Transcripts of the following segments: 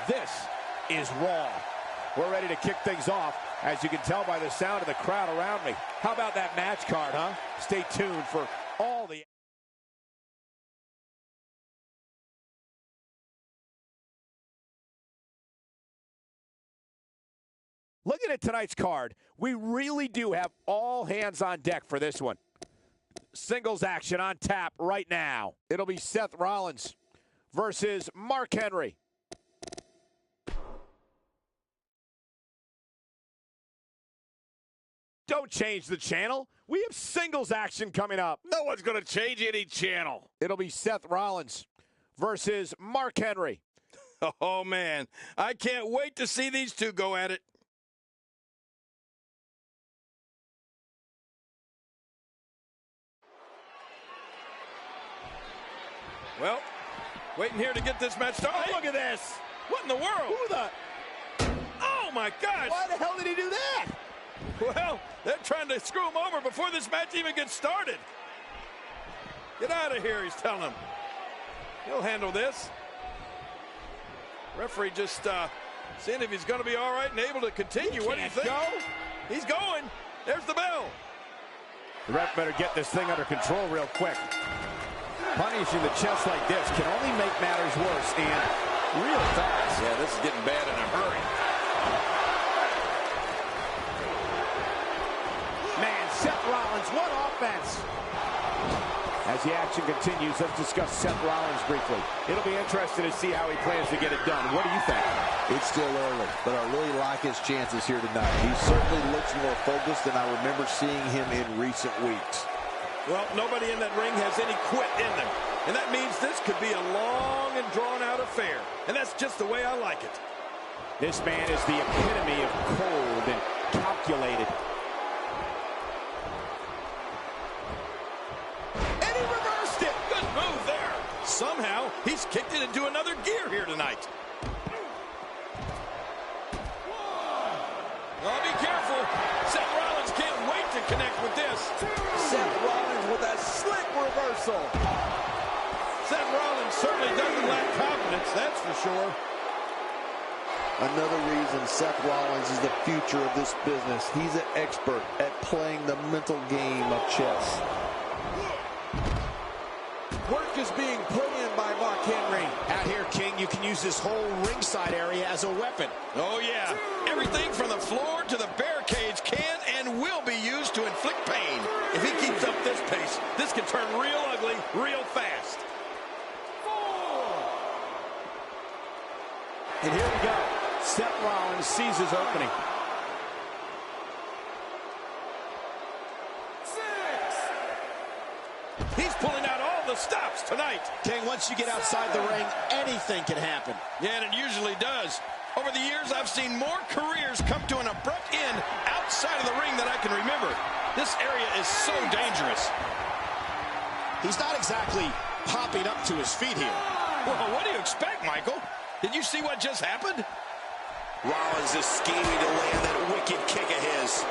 This is Raw. We're ready to kick things off, as you can tell by the sound of the crowd around me. How about that match card, huh? Stay tuned for all the... Looking at tonight's card, we really do have all hands on deck for this one. Singles action on tap right now. It'll be Seth Rollins versus Mark Henry. Don't change the channel. We have singles action coming up. No one's going to change any channel. It'll be Seth Rollins versus Mark Henry. Oh, man. I can't wait to see these two go at it. Well, waiting here to get this match started. Oh, look at this. What in the world? Who the... Oh, my gosh. Why the hell did he do that? Well, they're trying to screw him over before this match even gets started. Get out of here, he's telling him. He'll handle this. Referee just seeing if he's going to be all right and able to continue. What do you think? Go. He's going. There's the bell. The ref better get this thing under control real quick. Punishing the chest like this can only make matters worse, and real fast. Yeah, this is getting bad in a hurry. Man, Seth Rollins, what offense! As the action continues, let's discuss Seth Rollins briefly. It'll be interesting to see how he plans to get it done. What do you think? It's still early, but I really like his chances here tonight. He certainly looks more focused than I remember seeing him in recent weeks. Well, nobody in that ring has any quit in them. And that means this could be a long and drawn-out affair. And that's just the way I like it. This man is the epitome of cold and calculated. And he reversed it! Good move there. Somehow, he's kicked it into another gear here tonight. Oh, be careful. Seth Rollins can't wait to connect with this. Seth Rollins with a slick reversal. Seth Rollins certainly doesn't lack confidence, that's for sure. Another reason Seth Rollins is the future of this business. He's an expert at playing the mental game of chess. Work is being put in by Mark Henry. Out here, King, you can use this whole ringside area as a weapon. Oh, yeah. Everything from the floor to the barricades can and will be used to inflict pain. If he keeps up this pace, this can turn real ugly real fast. And here we go. Seth Rollins sees his opening. He's pulling out all the stops tonight. King, once you get outside the ring, anything can happen. Yeah, and it usually does. Over the years, I've seen more careers come to an abrupt end outside of the ring than I can remember. This area is so dangerous. He's not exactly popping up to his feet here. Well, what do you expect, Michael? Did you see what just happened? Rollins is scheming to land that wicked kick of his.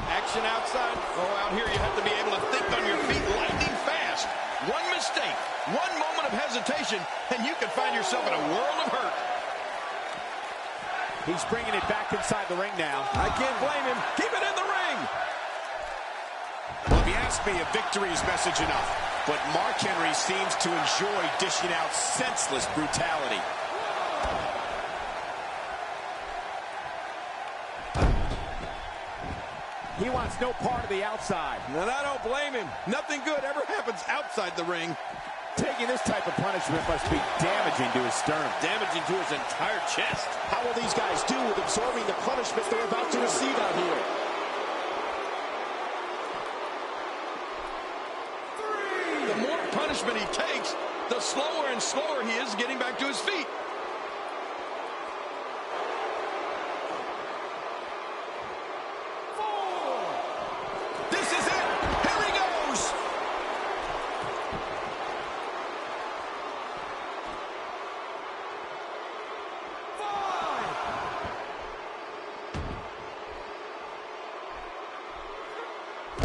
Action outside. Oh, out here you have to be able to think on your feet lightning fast. One mistake, one moment of hesitation, and you can find yourself in a world of hurt. He's bringing it back inside the ring now. I can't blame him. Keep it in the ring. Well, if you ask me, a victory is message enough. But Mark Henry seems to enjoy dishing out senseless brutality. He wants no part of the outside. And I don't blame him. Nothing good ever happens outside the ring. Taking this type of punishment must be damaging to his sternum. Damaging to his entire chest. How will these guys do with absorbing the punishment they're about to receive out here? The more punishment he takes, the slower and slower he is getting back to his feet. This is it. Here he goes.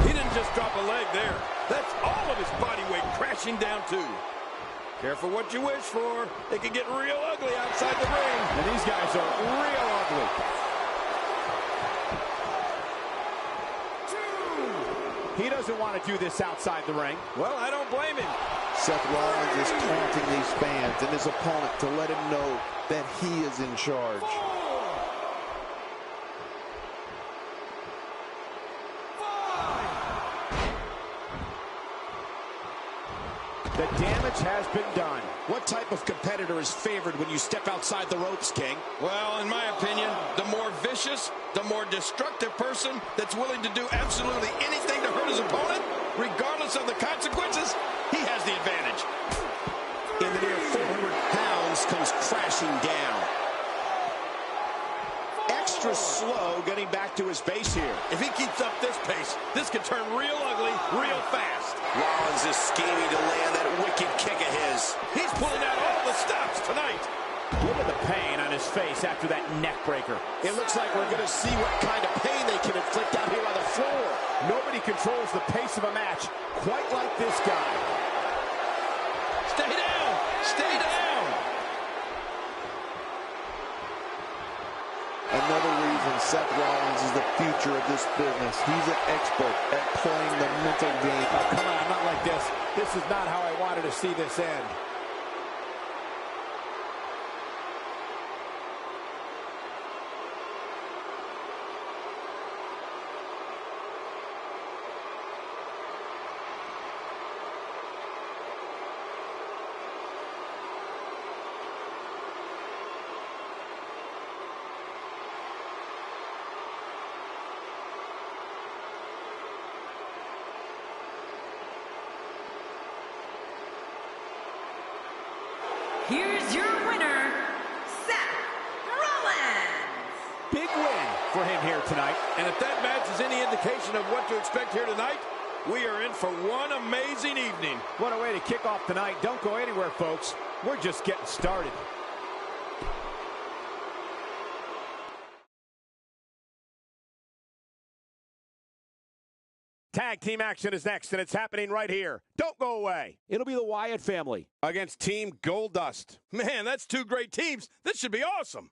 He didn't just drop a leg there. That's all of his body weight crashing down, too. Careful what you wish for. It can get real ugly outside the ring. And these guys are real ugly. He doesn't want to do this outside the ring. Well, I don't blame him. Seth Rollins is taunting these fans and his opponent to let him know that he is in charge. The damage has been done. What type of competitor is favored when you step outside the ropes, King? Well, in my opinion, the more vicious, the more destructive person that's willing to do absolutely anything to hurt his opponent, regardless of the consequences, he has the advantage. In the near 400 pounds comes crashing down. Extra slow getting back to his base here. If he keeps up this pace, this could turn real ugly real fast. Rollins is scheming to land that wicked kick of his. He's pulling out all the stops tonight. Look at the pain on his face after that neck breaker. It looks like we're going to see what kind of pain they can inflict out here on the floor. Nobody controls the pace of a match quite like this guy. Stay down! Stay down! Another reason Seth Rollins is the future of this business. He's an expert at playing the mental game. Oh, come on, not like this. This is not how I wanted to see this end. Here's your winner, Seth Rollins. Big win for him here tonight. And if that match is any indication of what to expect here tonight, we are in for one amazing evening. What a way to kick off the night. Don't go anywhere, folks. We're just getting started. Tag team action is next, and it's happening right here. Don't go away. It'll be the Wyatt family Against Team Goldust. Man, that's two great teams. This should be awesome.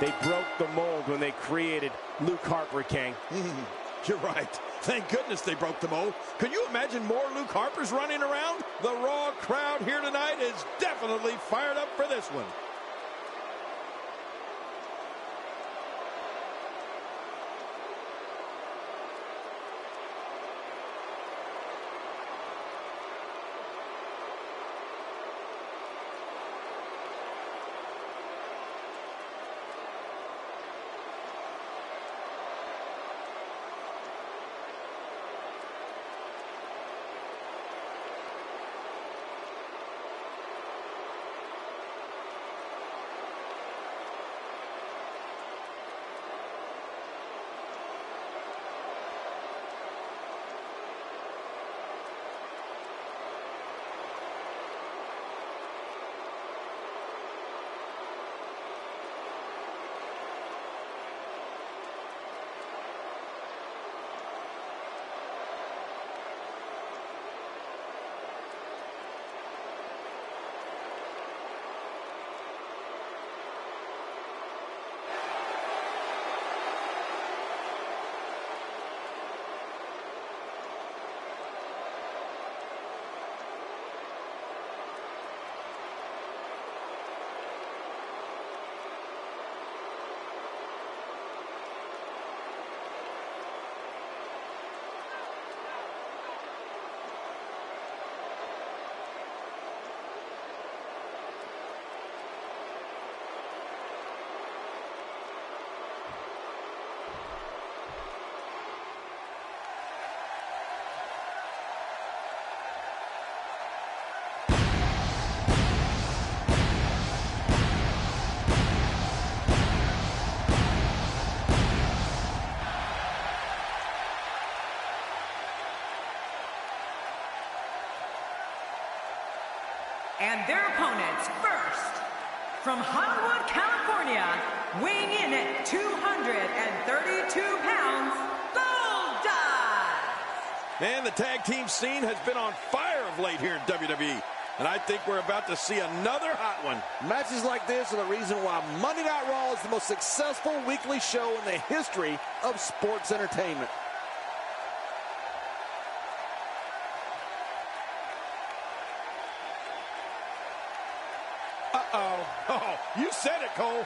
They broke the mold when they created Luke Harper, King. You're right. Thank goodness they broke the mold. Could you imagine more Luke Harpers running around? The Raw crowd here tonight is definitely fired up for this one. And their opponents first, from Hollywood, California, weighing in at 232 pounds, Goldust! Man, the tag team scene has been on fire of late here in WWE. And I think we're about to see another hot one. Matches like this are the reason why Monday Night Raw is the most successful weekly show in the history of sports entertainment. Uh-oh. Oh, you said it, Cole.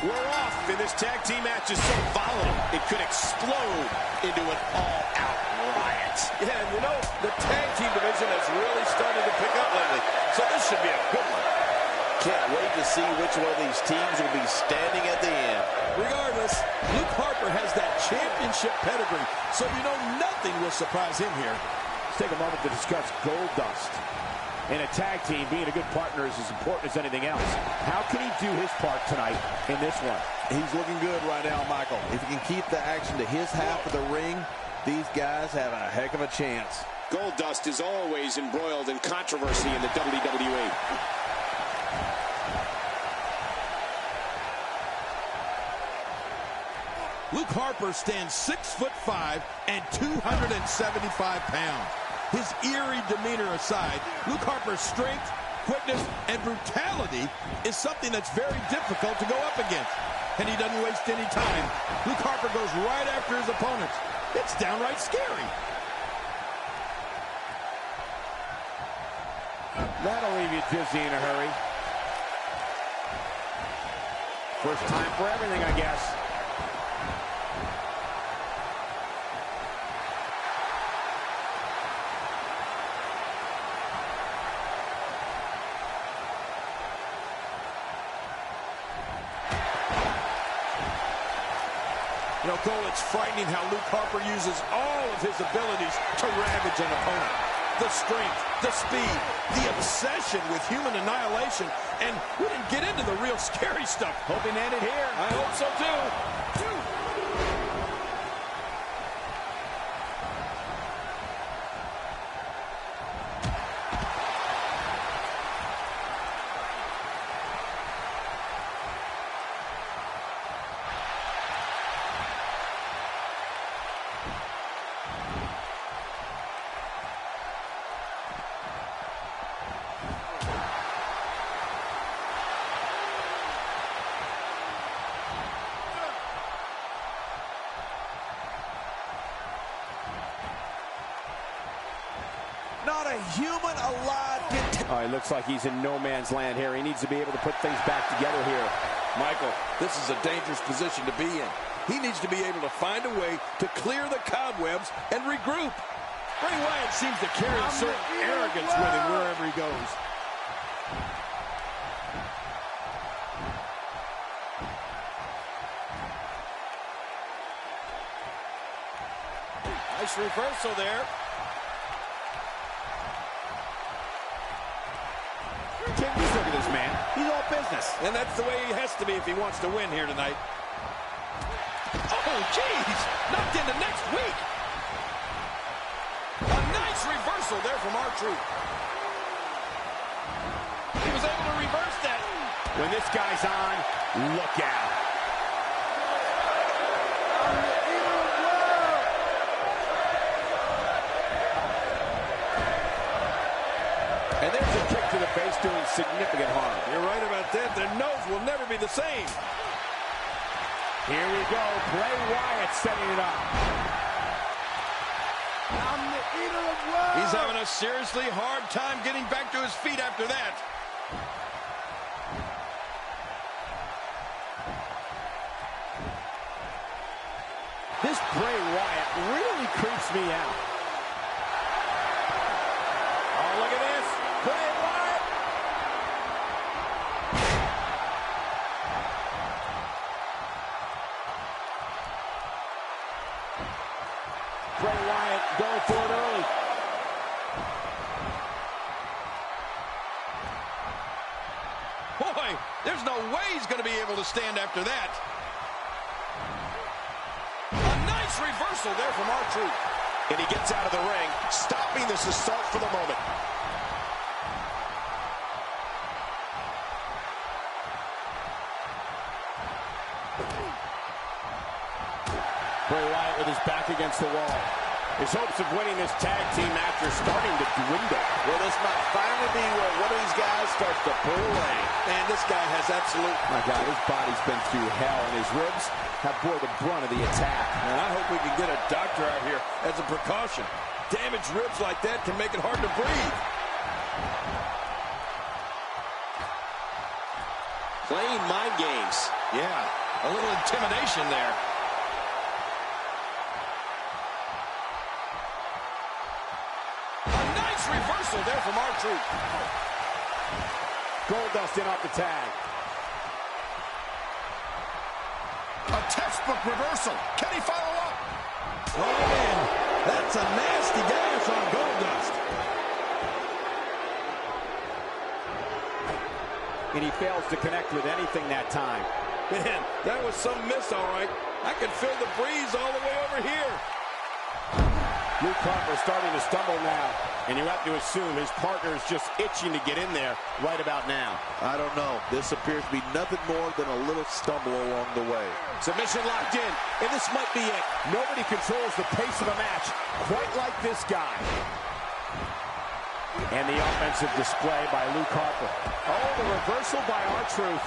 We're off, and this tag team match is so volatile, it could explode into an all-out riot. Yeah, and you know, the tag team division has really started to pick up lately, so this should be a good one. Can't wait to see which one of these teams will be standing at the end. Regardless, Luke Harper has that championship pedigree, so you know nothing will surprise him here. Let's take a moment to discuss Goldust. In a tag team, being a good partner is as important as anything else. How can he do his part tonight in this one? He's looking good right now, Michael. If he can keep the action to his half of the ring, these guys have a heck of a chance. Goldust is always embroiled in controversy in the WWE. Luke Harper stands 6'5" and 275 pounds. His eerie demeanor aside, Luke Harper's strength, quickness, and brutality is something that's very difficult to go up against. And he doesn't waste any time. Luke Harper goes right after his opponents. It's downright scary. That'll leave you dizzy in a hurry. First time for everything, I guess. You know, Cole, it's frightening how Luke Harper uses all of his abilities to ravage an opponent. The strength, the speed, the obsession with human annihilation, and we didn't get into the real scary stuff. Hoping to end it here. I hope so, too. Not a human alive can... Oh, it looks like he's in no man's land here. He needs to be able to put things back together here. Michael, this is a dangerous position to be in. He needs to be able to find a way to clear the cobwebs and regroup. Bray Wyatt seems to carry a certain arrogance with him wherever he goes. Nice reversal there. King, just look at this man. He's all business. And that's the way he has to be if he wants to win here tonight. Oh, jeez! Knocked into next week. A nice reversal there from R-Truth. He was able to reverse that. When this guy's on, look out. And there's a kick to the face doing significant harm. You're right about that. Their nose will never be the same. Here we go. Bray Wyatt setting it up. I'm the eater of world. He's having a seriously hard time getting back to his feet after that. This Bray Wyatt really creeps me out. Oh, look at this. Bray Wyatt. Bray Wyatt going for it early. way he's going to be able to stand after that. A nice reversal there from R-Truth. And he gets out of the ring, stopping this assault for the moment. Bray Wyatt with his back against the wall. His hopes of winning this tag team match are starting to dwindle. Well, this might finally be where one of these guys starts to pull away. Man, this guy has absolute... My God, his body's been through hell, and his ribs have bore the brunt of the attack. And I hope we can get a doctor out here as a precaution. Damaged ribs like that can make it hard to breathe. Playing mind games. Yeah, a little intimidation there. Reversal there from R-Truth. Goldust in off the tag. A textbook reversal. Can he follow up? Oh, man. That's a nasty gash on Goldust. And he fails to connect with anything that time. Man, that was some miss, all right. I can feel the breeze all the way over here. Luke Harper starting to stumble now, and you have to assume his partner is just itching to get in there right about now. I don't know. This appears to be nothing more than a little stumble along the way. Submission locked in, and this might be it. Nobody controls the pace of a match quite like this guy. And the offensive display by Luke Harper. Oh, the reversal by R-Truth.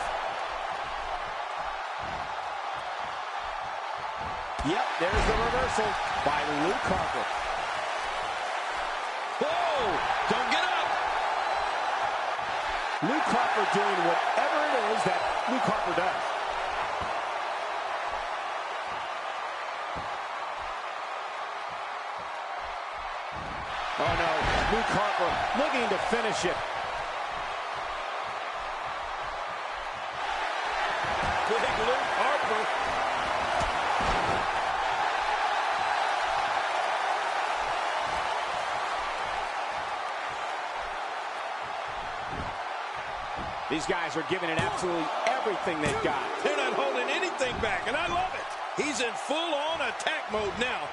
Yep, there's the reversal by Luke Harper. Whoa! Don't get up! Luke Harper doing whatever it is that Luke Harper does. Oh no, Luke Harper looking to finish it. Big Luke Harper. These guys are giving it absolutely everything they've got. They're not holding anything back, and I love it. He's in full-on attack mode now.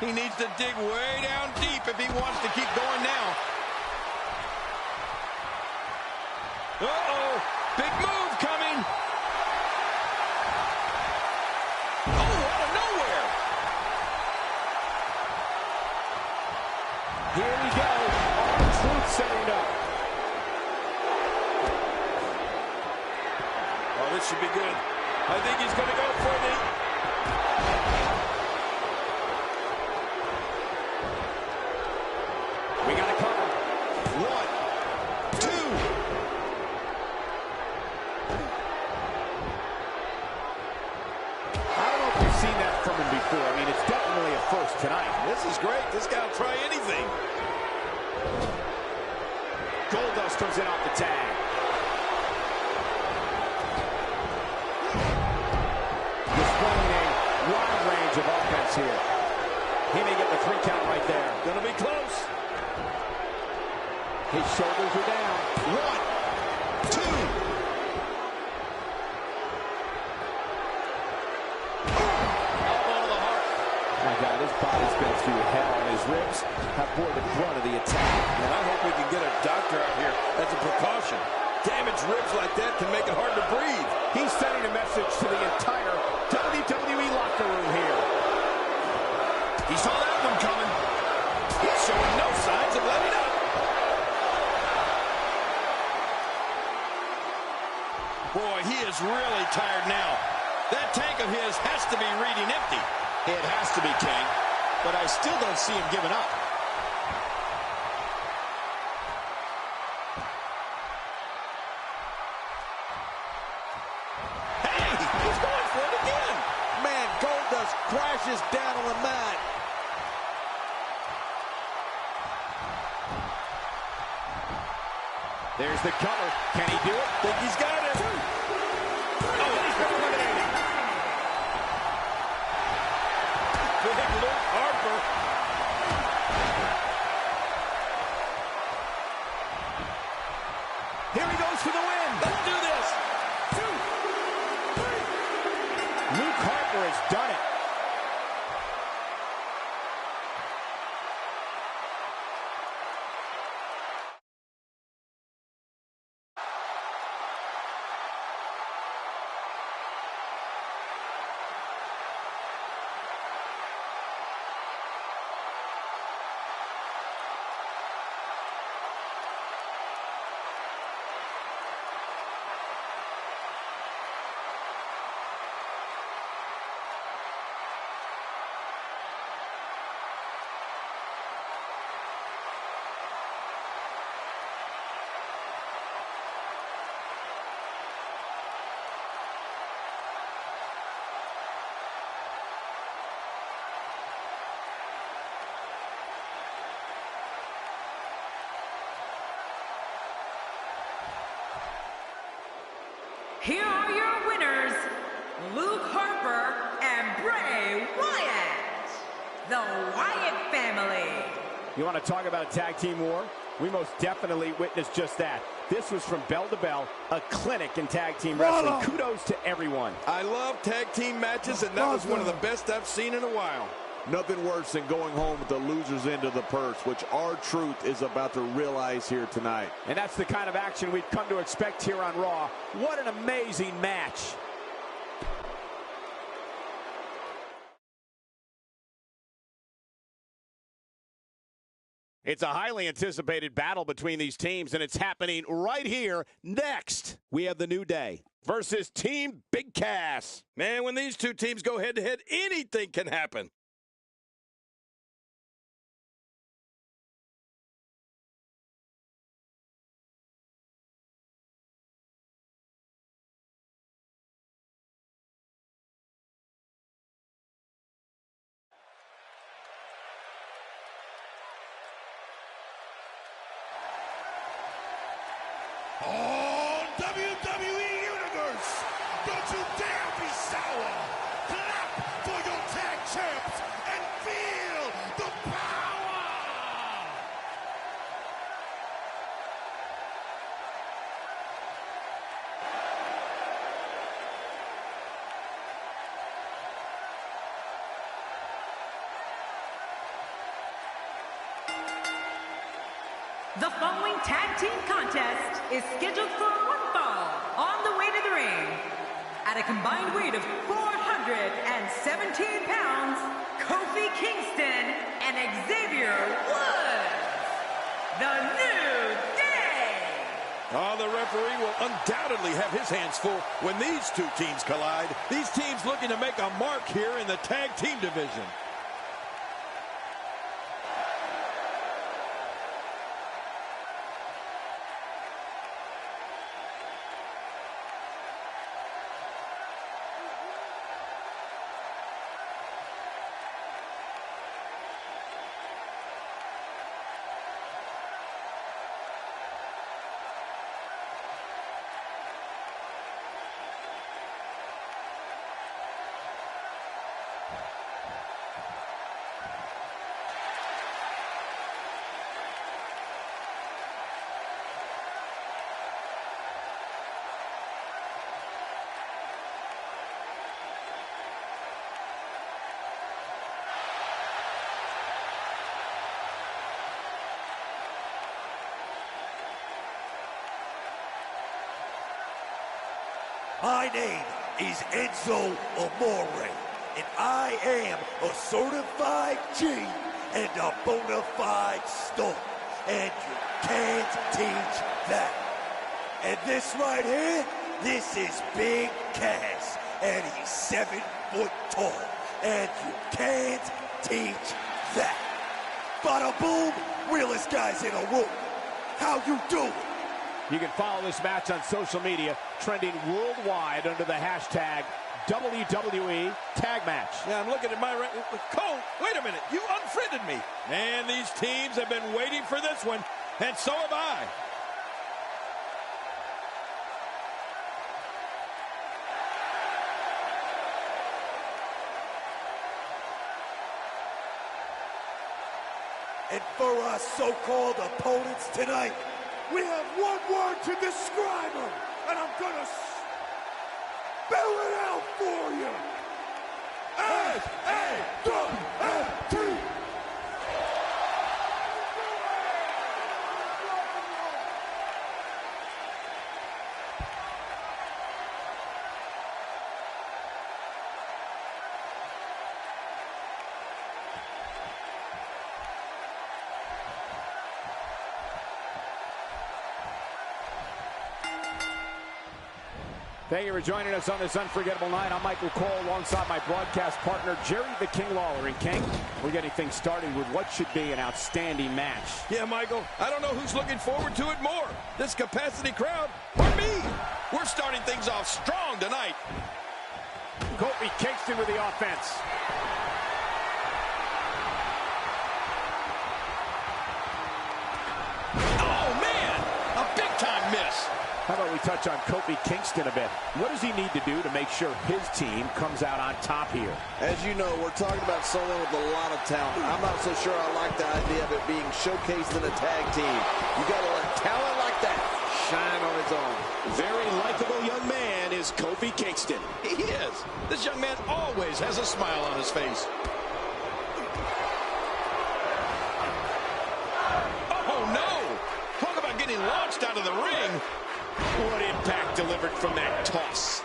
He needs to dig way down deep if he wants to keep going now. Uh-oh, big move coming. Oh, out of nowhere. Here we go. R-Truth setting it up. Oh, this should be good. I think he's going to go for the... We got to cover. 1, 2. I don't know if we've seen that from him before. I mean, it's definitely a first tonight. This is great. This guy will try anything. Goldust comes in off the tag. Displaying a wide range of offense here. He may get the 3 count right there. Gonna be close. His shoulders are down. 1, 2. Elbow to the heart. My God, his body's been through hell, and his ribs have bore the brunt of the attack. And I hope we can get a doctor out here as a precaution. Damaged ribs like that can make it hard to breathe. He's sending a message to the entire WWE locker room here. He saw that one coming. He's showing no signs of letting up. Boy, he is really tired now. That tank of his has to be reading empty. It has to be, King. But I still don't see him giving up. Hey, he's going for it again. Man, Goldust crashes down on the mat. There's the cover. Can he do it? Think he's got it. Oh, he's been eliminated. Big Luke Harper. Here he goes for the win. Let's do this. Here are your winners, Luke Harper and Bray Wyatt, the Wyatt family. You want to talk about a tag team war? We most definitely witnessed just that. This was from bell to bell, a clinic in tag team wrestling. Kudos to everyone. I love tag team matches, and that was one of the best I've seen in a while. Nothing worse than going home with the loser's end of the purse, which R-Truth is about to realize here tonight. And that's the kind of action we've come to expect here on Raw. What an amazing match. It's a highly anticipated battle between these teams, and it's happening right here next. We have the New Day versus Team Big Cass. Man, when these two teams go head-to-head, anything can happen. Oh, WWE Universe, don't you dare be sour. Clap for your tag champs and feel the power. The following tag team contest is scheduled for one fall on the way to the ring. At a combined weight of 417 pounds, Kofi Kingston and Xavier Woods, the New Day. Oh, the referee will undoubtedly have his hands full when these two teams collide. These teams looking to make a mark here in the tag team division. My name is Enzo Amore, and I am a certified G and a bona fide star, and you can't teach that. And this right here, this is Big Cass, and he's 7 foot tall, and you can't teach that. Bada boom, realest guys in the room. How you doing? You can follow this match on social media, trending worldwide under the hashtag WWE Tag Match. Yeah, I'm looking at my... Cole, wait a minute. You unfriended me. Man, these teams have been waiting for this one, and so have I. And for our so-called opponents tonight, we have one word to describe them, and I'm gonna spell it out for you. S-A-W-F-T. Thank you for joining us on this unforgettable night. I'm Michael Cole alongside my broadcast partner, Jerry the King Lawler. And King, we're getting things started with what should be an outstanding match. Yeah, Michael, I don't know who's looking forward to it more, this capacity crowd or me. We're starting things off strong tonight. Kofi Kingston with the offense. Oh, man, a big-time miss. How about we touch on Kofi Kingston a bit? What does he need to do to make sure his team comes out on top here? As you know, we're talking about someone with a lot of talent. I'm not so sure I like the idea of it being showcased in a tag team. You got to let talent like that shine on its own. Very likable young man is Kofi Kingston. He is. This young man always has a smile on his face. Oh, no! Talk about getting launched out of the ring. What impact delivered from that toss.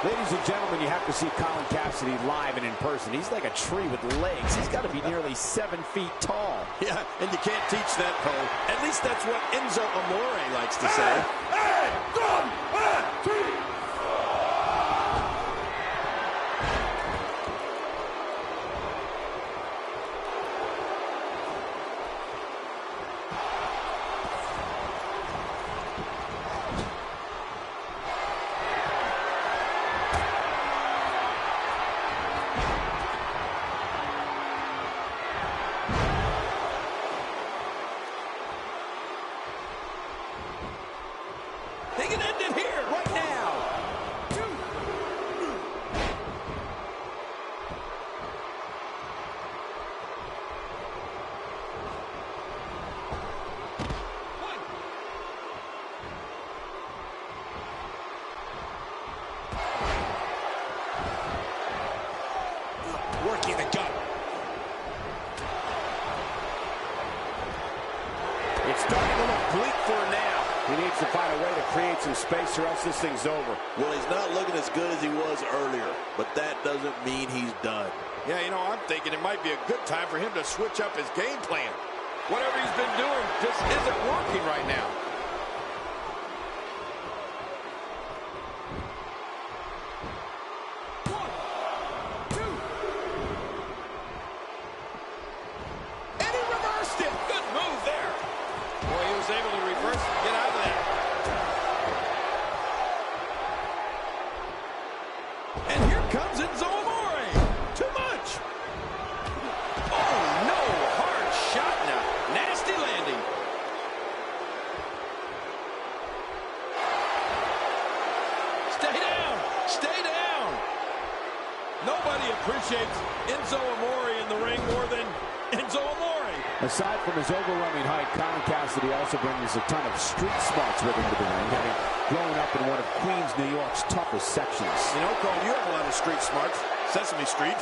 Ladies and gentlemen, you have to see Colin Cassidy live and in person. He's like a tree with legs. He's got to be nearly 7 feet tall. Yeah, and you can't teach that, Cole. At least that's what Enzo Amore likes to say. They can end it here, right now. Working the gut. It's starting to look bleak for him now. He needs to find a way to create some space or else this thing's over. Well, he's not looking as good as he was earlier, but that doesn't mean he's done. Yeah, you know, I'm thinking it might be a good time for him to switch up his game plan. Whatever he's been doing just isn't working right now. And he reversed it. Good move there. Boy, he was able to reverse and get out of that. And here comes Enzo Amore. Too much. Oh, no. Hard shot now. Nasty landing. Stay down. Stay down. Nobody appreciates Enzo Amore in the ring more than Enzo Amore. Aside from his overwhelming height, Colin Cassidy also brings a ton of street smarts with him to the ring, having grown up in one of Queens, New York's toughest sections. You know, Cole, you have a lot of street smarts. Sesame Street.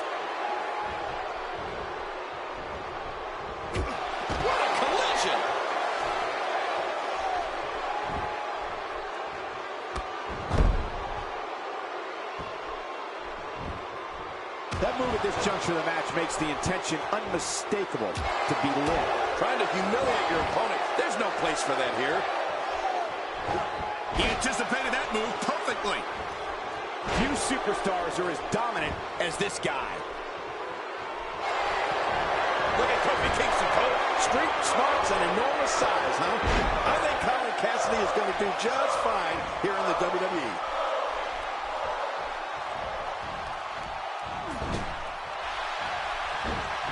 What a collision! That move at this juncture of the match makes the intention unmistakable to be lit. Trying to humiliate your opponent. There's no place for that here. He anticipated that move perfectly. Few superstars are as dominant as this guy. Look at Kofi Kingston, Cole. Street smarts and enormous size, huh? I think Colin Cassidy is going to do just fine here in the WWE.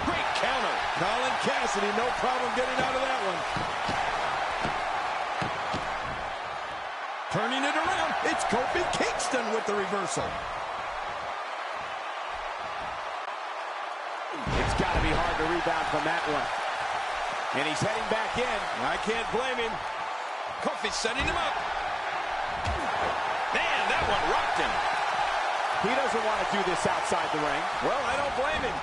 Great counter. Colin Cassidy, no problem getting out of that one. Turning it around, it's Kofi Kingston with the reversal. It's got to be hard to rebound from that one. And he's heading back in. I can't blame him. Kofi's setting him up. Man, that one rocked him. He doesn't want to do this outside the ring. Well, I don't blame him.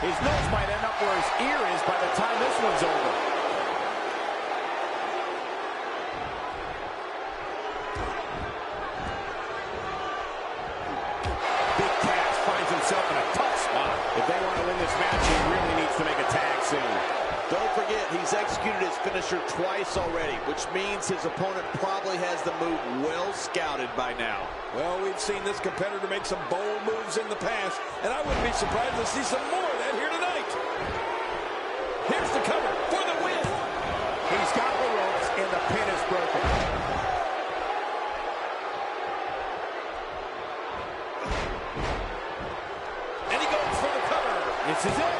His nose might end up where his ear is by the time this one's over. Big Cass finds himself in a tough spot. If they want to win this match, he really needs to make a tag soon. Don't forget, he's executed his finisher twice already, which means his opponent probably has the move well scouted by now. Well, we've seen this competitor make some bold moves in the past, and I wouldn't be surprised to see some more of that here tonight. Here's the cover for the win. He's got the ropes, and the pin is broken. And he goes for the cover. This is it.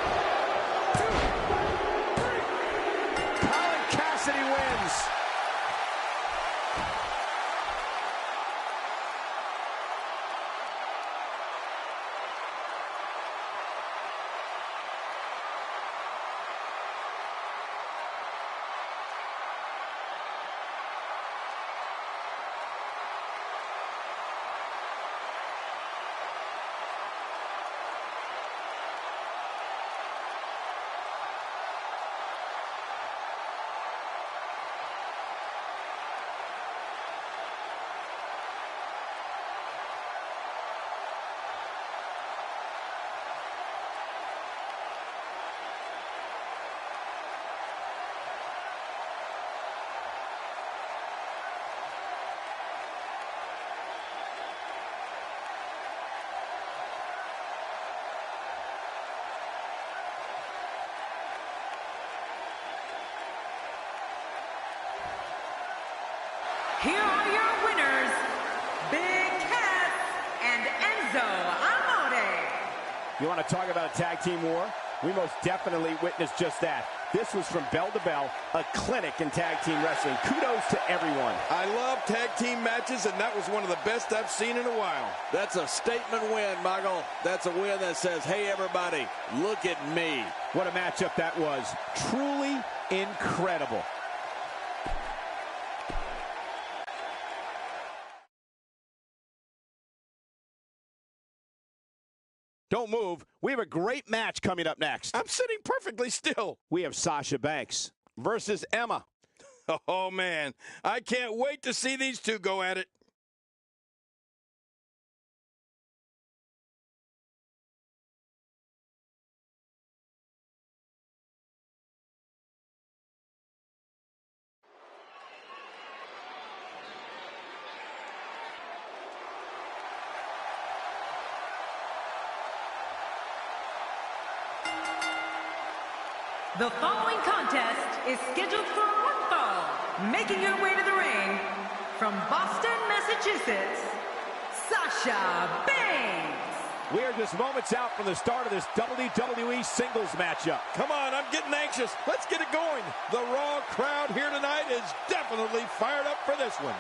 You want to talk about a tag team war? We most definitely witnessed just that. This was from bell to bell, a clinic in tag team wrestling. Kudos to everyone. I love tag team matches, and that was one of the best I've seen in a while. That's a statement win, Michael. That's a win that says, hey, everybody, look at me. What a matchup that was. Truly incredible. Don't move. We have a great match coming up next. I'm sitting perfectly still. We have Sasha Banks versus Emma. Oh, man. I can't wait to see these two go at it. The following contest is scheduled for one fall. Making her way to the ring from Boston, Massachusetts, Sasha Banks. We are just moments out from the start of this WWE singles matchup. Come on, I'm getting anxious. Let's get it going. The Raw crowd here tonight is definitely fired up for this one.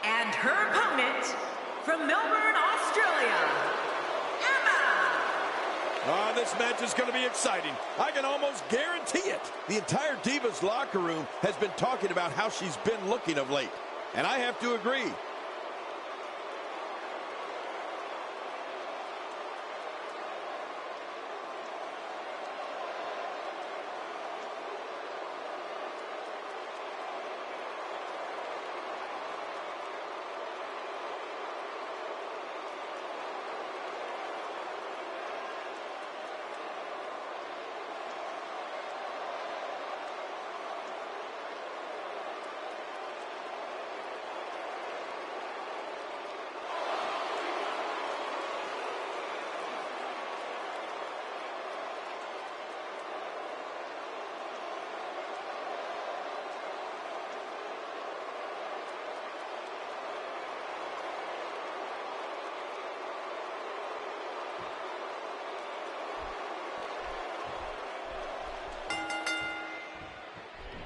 And her opponent from Melbourne, Australia, Emma. Oh, this match is going to be exciting. I can almost guarantee it. The entire Divas locker room has been talking about how she's been looking of late. And I have to agree.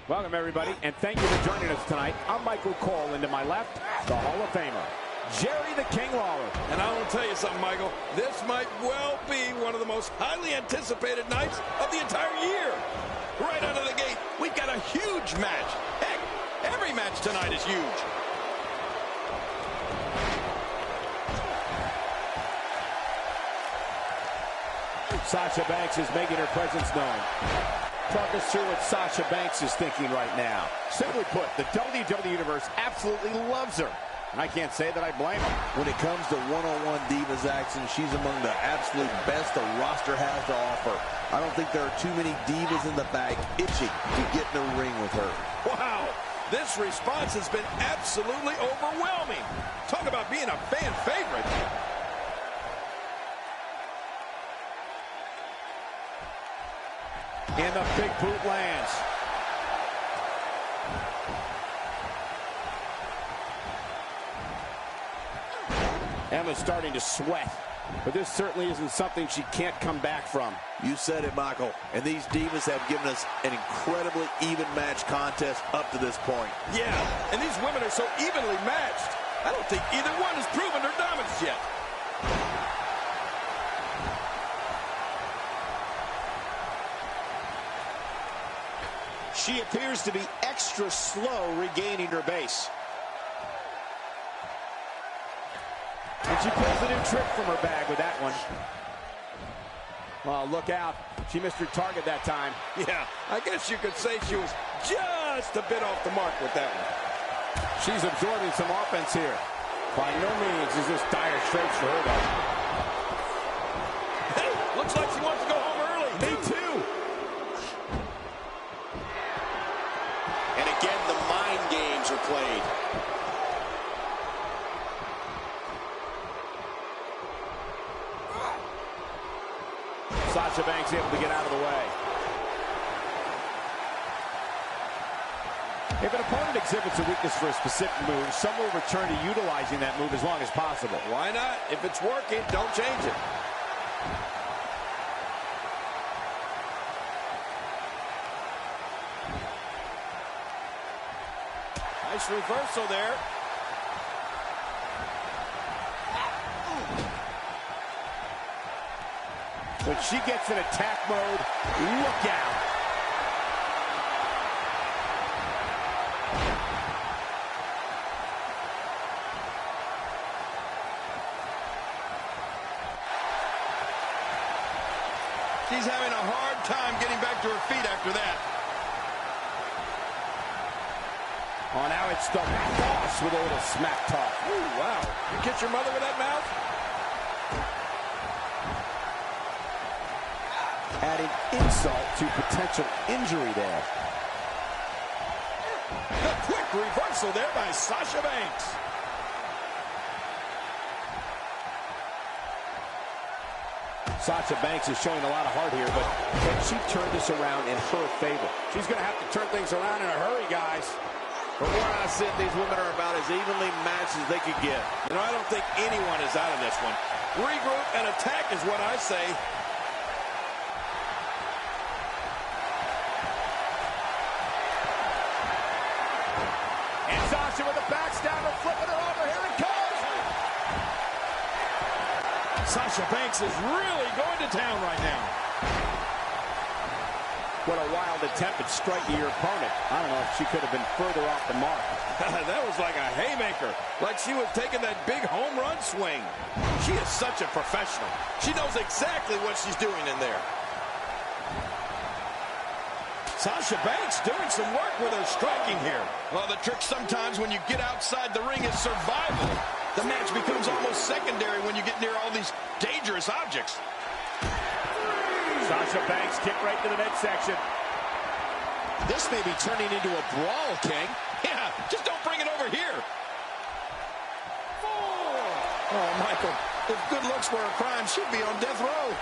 Welcome, everybody, and thank you for joining us tonight. I'm Michael Cole, and to my left, the Hall of Famer, Jerry the King Lawler. And I want to tell you something, Michael. This might well be one of the most highly anticipated nights of the entire year. Right out of the gate, we've got a huge match. Heck, every match tonight is huge. Sasha Banks is making her presence known. Talk us through what Sasha Banks is thinking right now. Simply put, the WWE Universe absolutely loves her. And I can't say that I blame her. When it comes to one-on-one Divas action, she's among the absolute best the roster has to offer. I don't think there are too many Divas in the bag itching to get in the ring with her. Wow, this response has been absolutely overwhelming. Talk about being a fan favorite. And the big boot lands. Emma's starting to sweat, but this certainly isn't something she can't come back from. You said it, Michael. And these Divas have given us an incredibly even match contest up to this point. Yeah, and these women are so evenly matched. I don't think either one has proven their dominance yet. She appears to be extra slow regaining her base. And she pulls a new trick from her bag with that one. Well, look out. She missed her target that time. Yeah, I guess you could say she was just a bit off the mark with that one. She's absorbing some offense here. By no means is this dire straits for her, though. Hey, looks like she wants to go home early. Me too. And again, the mind games are played. Sasha Banks able to get out of the way. If an opponent exhibits a weakness for a specific move, some will return to utilizing that move as long as possible. Why not? If it's working, don't change it. Nice reversal there. When she gets in attack mode, look out. She's having a hard time getting back to her feet after that. Oh, now it's the boss with a little smack talk. Ooh, wow. You kiss your mother with that mouth? Adding insult to potential injury there. The quick reversal there by Sasha Banks. Sasha Banks is showing a lot of heart here, but can she turn this around in her favor? She's going to have to turn things around in a hurry, guys. From where I sit, these women are about as evenly matched as they could get. You know, I don't think anyone is out of this one. Regroup and attack is what I say. And Sasha with a backstabber, flipping her over. Here it comes. Sasha Banks is really going to town right now. What a wild attempt at striking your opponent. I don't know if she could have been further off the mark. That was like a haymaker, like she was taking that big home run swing. She is such a professional. She knows exactly what she's doing in there. Sasha Banks doing some work with her striking here. Well, the trick sometimes when you get outside the ring is survival. The match becomes almost secondary when you get near all these dangerous objects. Sasha Banks kick right to the midsection. This may be turning into a brawl, King. Yeah, just don't bring it over here. Oh, Michael, if good looks were a crime, she'd be on death row.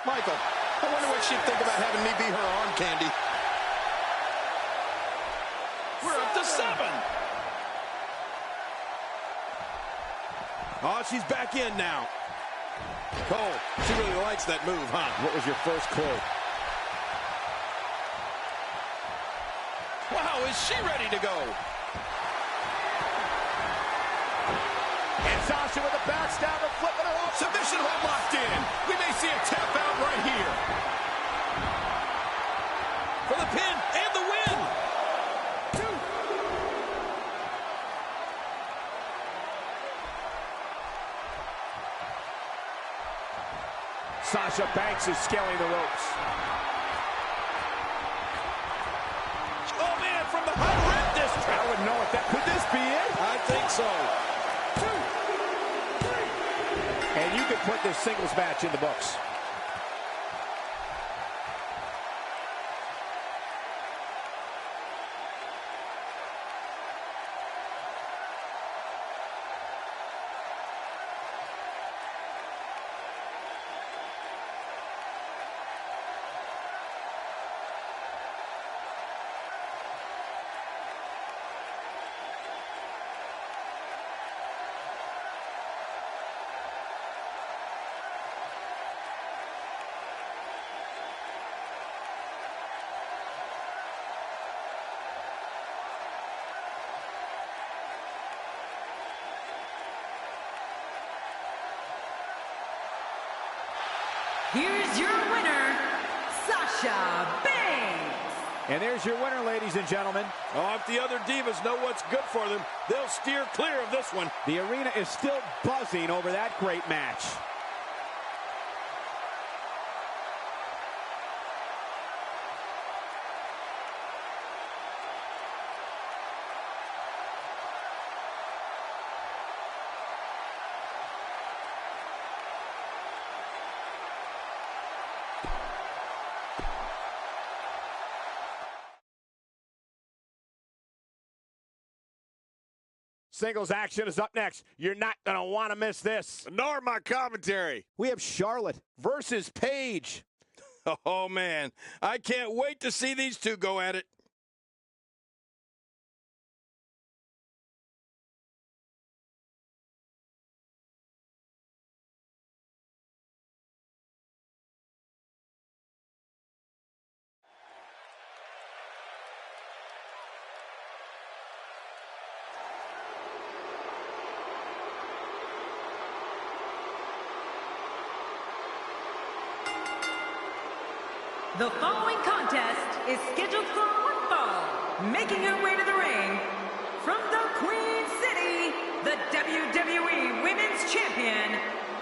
Michael, I wonder what she'd think about having me be her arm candy. We're up to 7. Oh, she's back in now. Cole, she really likes that move, huh? What was your first clue? Wow, is she ready to go? And Sasha with a backstabber, flipping her off. Submission hold locked in. We may see a tap out right here. For the pin and the win. Sasha Banks is scaling the ropes. Oh, man, from the high red district. I wouldn't know if that... Could this be it? I think so. And you could put this singles match in the books. Here's your winner, Sasha Banks. And there's your winner, ladies and gentlemen. Oh, if the other divas know what's good for them, they'll steer clear of this one. The arena is still buzzing over that great match. Singles action is up next. You're not going to want to miss this. Nor my commentary. We have Charlotte versus Paige. Oh, man. I can't wait to see these two go at it. The following contest is scheduled for one fall. Making her way to the ring from the Queen City, the WWE Women's Champion,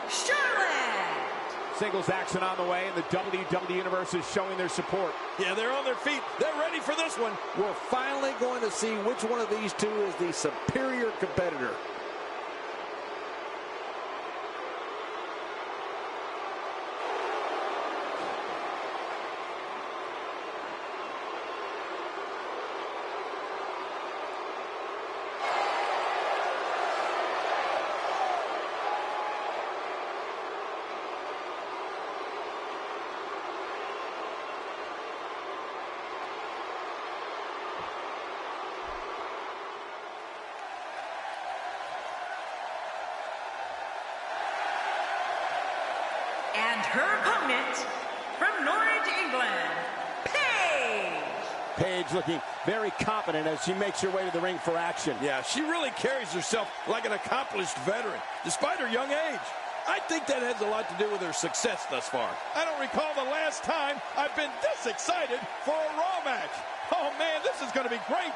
Charlotte. Singles action on the way, and the WWE Universe is showing their support. Yeah, they're on their feet. They're ready for this one. We're finally going to see which one of these two is the superior competitor. And her opponent from Norwich, England, Paige. Paige looking very confident as she makes her way to the ring for action. Yeah, she really carries herself like an accomplished veteran, despite her young age. I think that has a lot to do with her success thus far. I don't recall the last time I've been this excited for a Raw match. Oh, man, this is going to be great.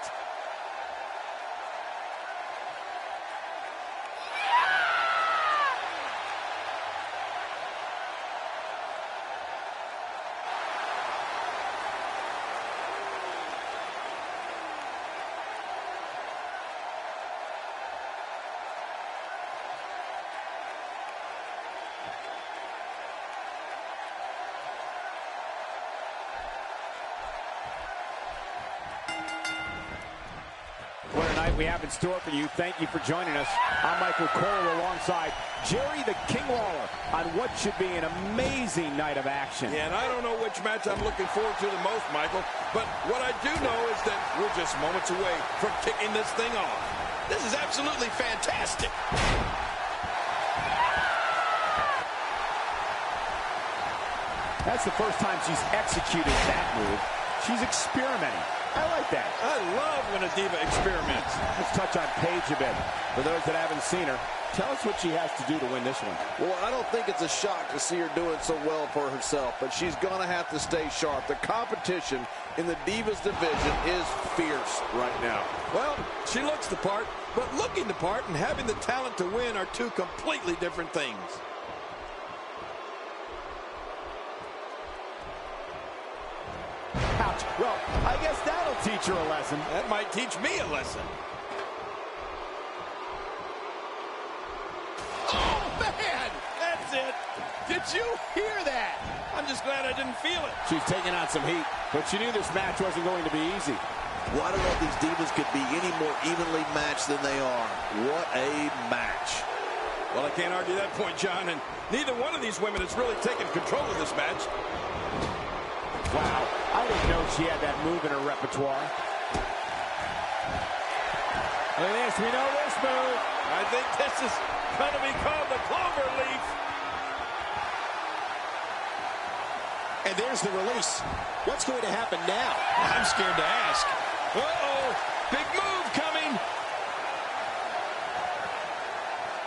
What a night we have in store for you. Thank you for joining us. I'm Michael Cole alongside Jerry the King Lawler on what should be an amazing night of action. Yeah, and I don't know which match I'm looking forward to the most, Michael, but what I do know is that we're just moments away from kicking this thing off. This is absolutely fantastic. That's the first time she's executed that move. She's experimenting. I like that. I love when a diva experiments. Let's touch on Paige a bit. For those that haven't seen her, tell us what she has to do to win this one. Well, I don't think it's a shock to see her doing so well for herself, but she's going to have to stay sharp. The competition in the Divas division is fierce right now. Well, she looks the part, but looking the part and having the talent to win are two completely different things. Ouch. Well, I guess that'll teach her a lesson. That might teach me a lesson. Oh, man! That's it. Did you hear that? I'm just glad I didn't feel it. She's taking on some heat, but she knew this match wasn't going to be easy. Well, I don't know if these Divas could be any more evenly matched than they are. What a match. Well, I can't argue that point, John, and neither one of these women has really taken control of this match. Wow, I didn't know she had that move in her repertoire. Look at this, we know this move. I think this is going to be called the clover leaf. And there's the release. What's going to happen now? I'm scared to ask. Uh-oh, big move coming.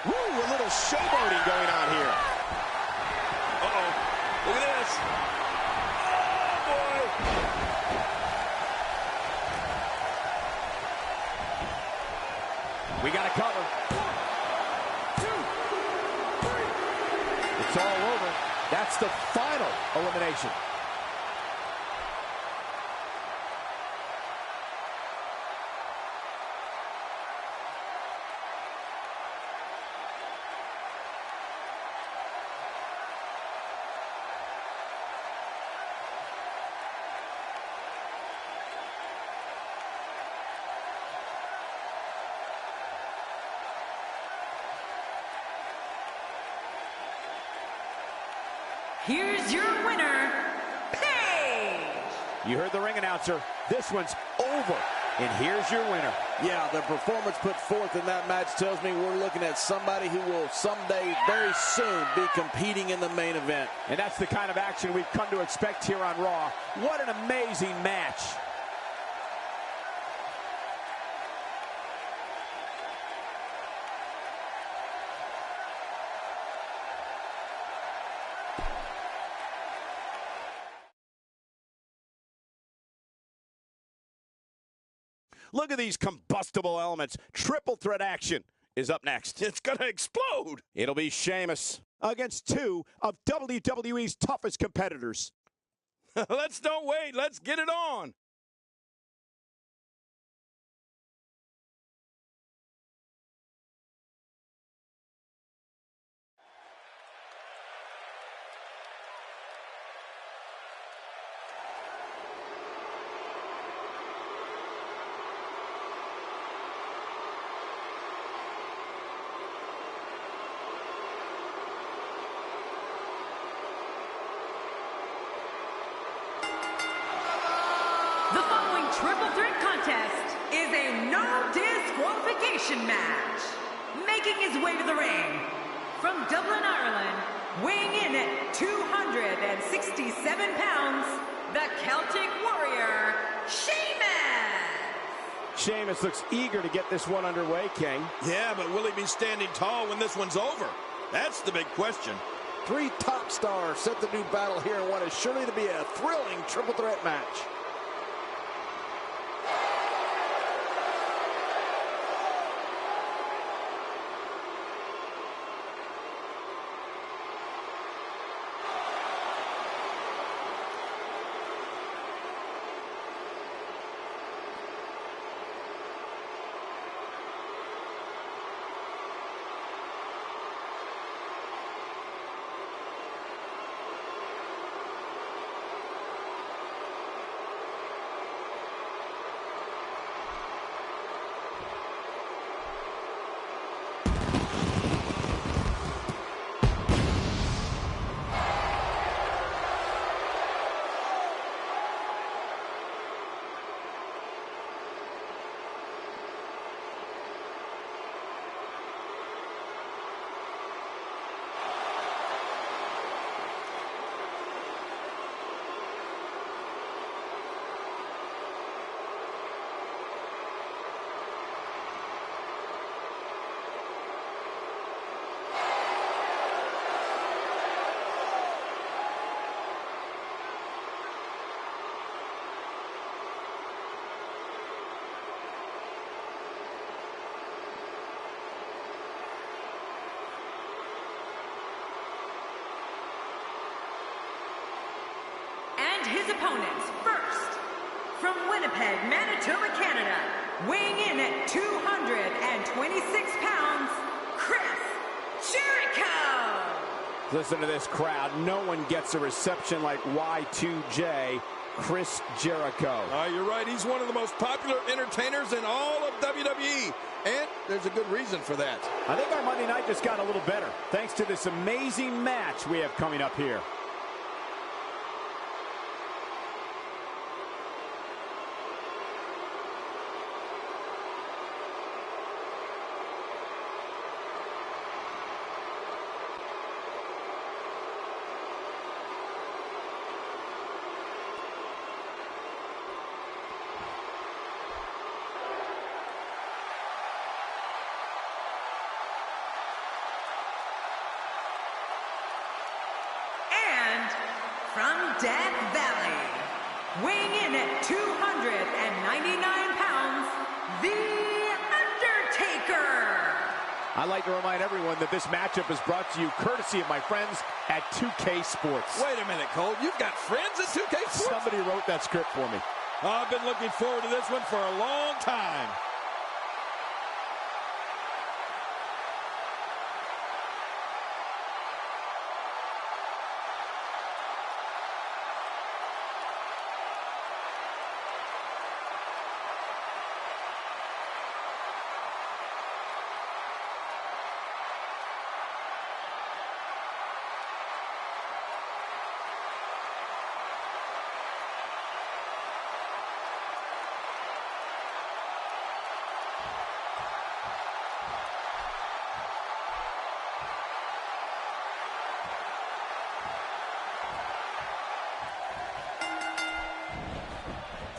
Woo, a little showboating going on here. Uh-oh, look at We got to cover. 1, 2, 3. It's all over. That's the final elimination. Here's your winner, Paige. You heard the ring announcer. This one's over. And here's your winner. Yeah, the performance put forth in that match tells me we're looking at somebody who will someday, very soon, be competing in the main event. And that's the kind of action we've come to expect here on Raw. What an amazing match. Look at these combustible elements. Triple threat action is up next. It's going to explode. It'll be Sheamus against two of WWE's toughest competitors. Let's don't wait. Let's get it on. The following triple threat contest is a no disqualification match. Making his way to the ring from Dublin, Ireland, weighing in at 267 pounds, the Celtic Warrior, Sheamus. Sheamus looks eager to get this one underway, King. Yeah, but will he be standing tall when this one's over? That's the big question. 3 top stars set the new battle here in what is surely to be a thrilling triple threat match. His opponents, first, from Winnipeg, Manitoba, Canada, weighing in at 226 pounds, Chris Jericho. Listen to this crowd. No one gets a reception like Y2J, Chris Jericho. You're right. He's one of the most popular entertainers in all of WWE. And there's a good reason for that. I think our Monday night just got a little better, thanks to this amazing match we have coming up here. From Death Valley, weighing in at 299 pounds, The Undertaker. I'd like to remind everyone that this matchup is brought to you courtesy of my friends at 2K Sports. Wait a minute, Cole. You've got friends at 2K Sports? Somebody wrote that script for me. I've been looking forward to this one for a long time.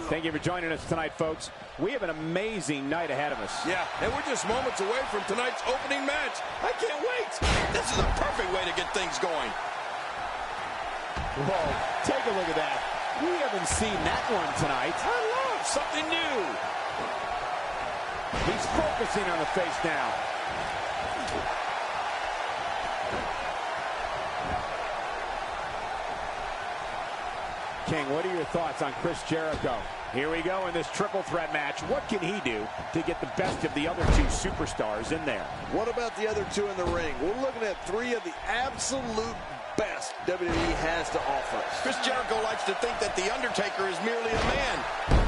Thank you for joining us tonight, folks. We have an amazing night ahead of us. Yeah, and we're just moments away from tonight's opening match. I can't wait. This is a perfect way to get things going. Whoa, take a look at that. We haven't seen that one tonight. I love something new. He's focusing on the face now. King, what are your thoughts on Chris Jericho? Here we go in this triple threat match. What can he do to get the best of the other two superstars in there? What about the other two in the ring? We're looking at three of the absolute best WWE has to offer. Chris Jericho likes to think that The Undertaker is merely a man,